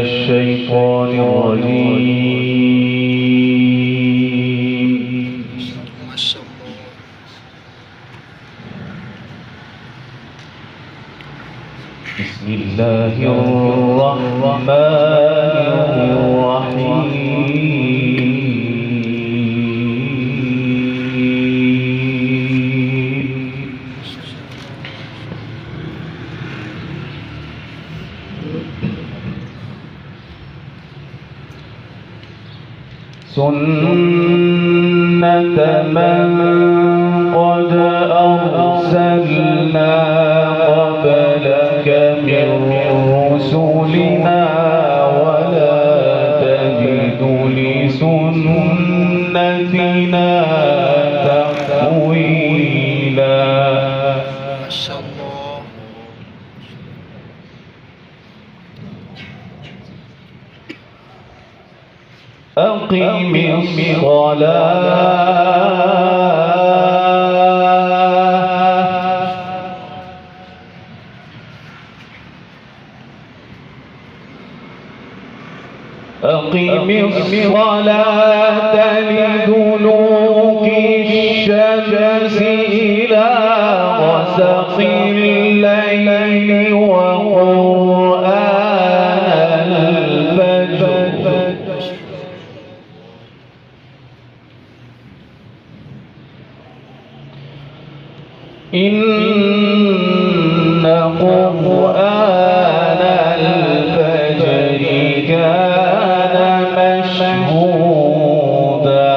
الشيطان الرجيم. بسم الله الرحمن الرحيم. سنة من قد أرسلنا قبلك من رسلنا ولا تجد لسنتنا تحويلا. ما شاء الله. أقم الصلاة لدلوك الشمس إلى غسق الليل وقرآن الفجر إن قرآن الفجر كان مشهودا.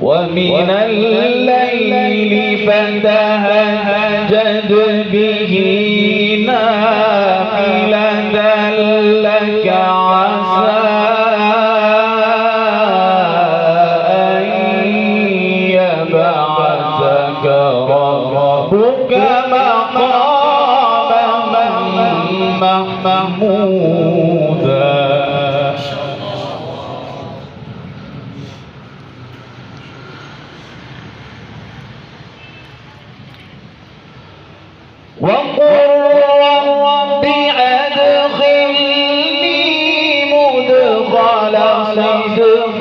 ومن الليل فتهجد به نافلة لك عسى ربك مقاما محمودا. وقل رب أدخلني مدخل صدق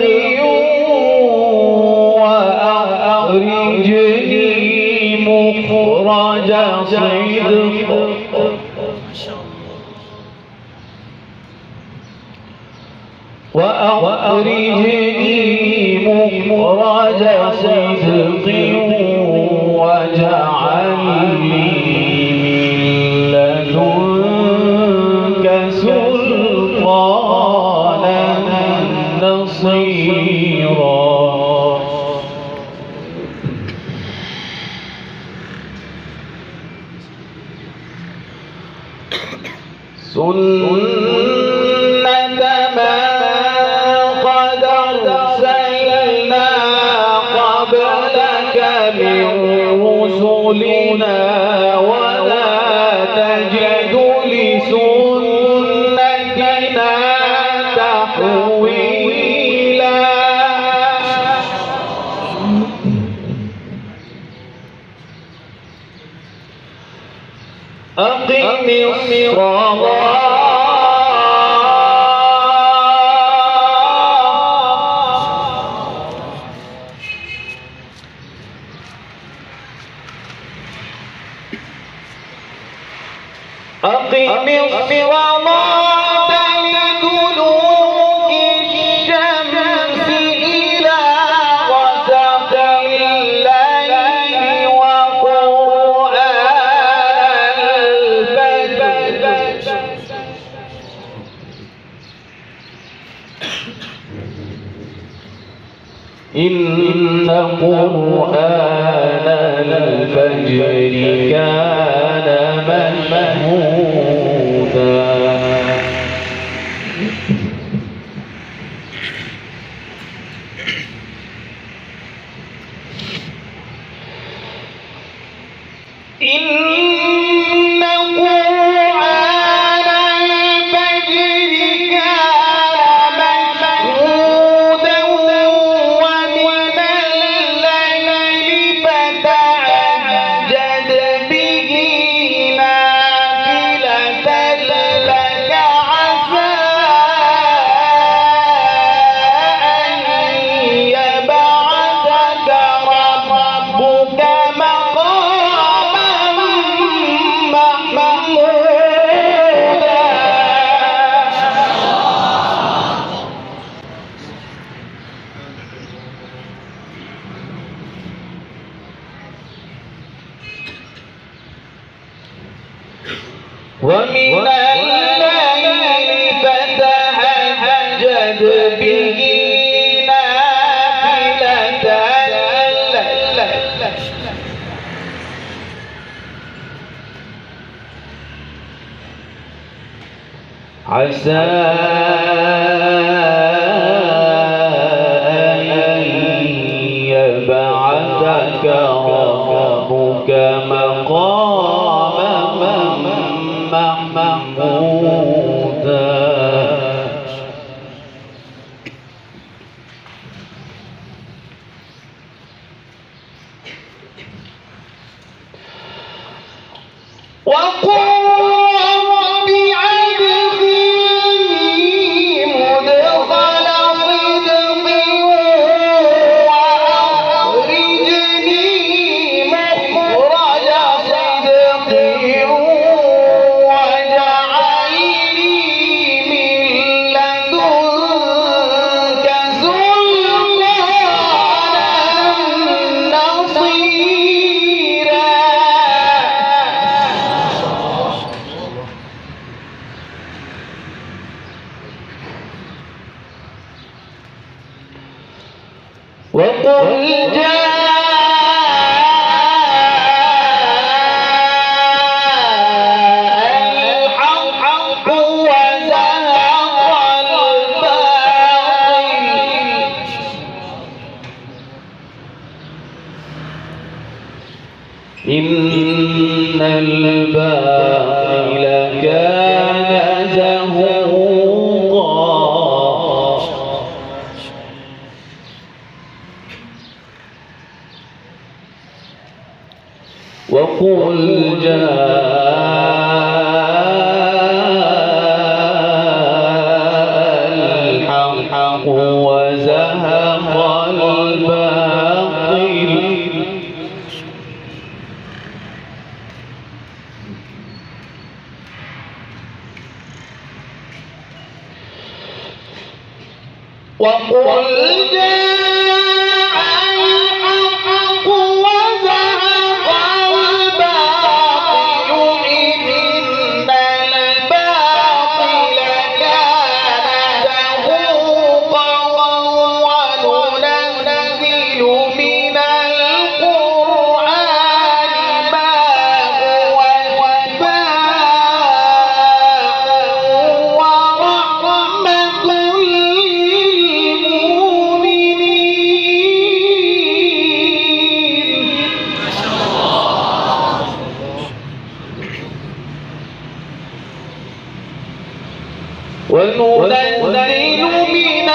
وأخرجني مخرج صدق وأخرجني مخرج صدق واجعل لي من لدنك سلطانا نصيرا. سنة من قد أرسلنا قبلك من رسلنا ولا تجد لسنتنا تحويلا. أقم الصلاة لدلوك الشمس إلى غسق الليل وقرآن الفجر إن قرآن الفجر كان مشهودا ومن الليل فتهجد به نافلة لك عسى أن يبعثك ربك مقاما محمودا وقل رب أدخلني مدخل صدق وأخرجني مخرج صدق وقل جاء الحق وزهق الباطل إن الباطل كان زهوقا وقل جاء الحق وزهق الباطل وقل جاء الحق وزهق الباطل إن الباطل كان زهوقا وننزل من القرآن ما هو شفاء ورحمة وننزل من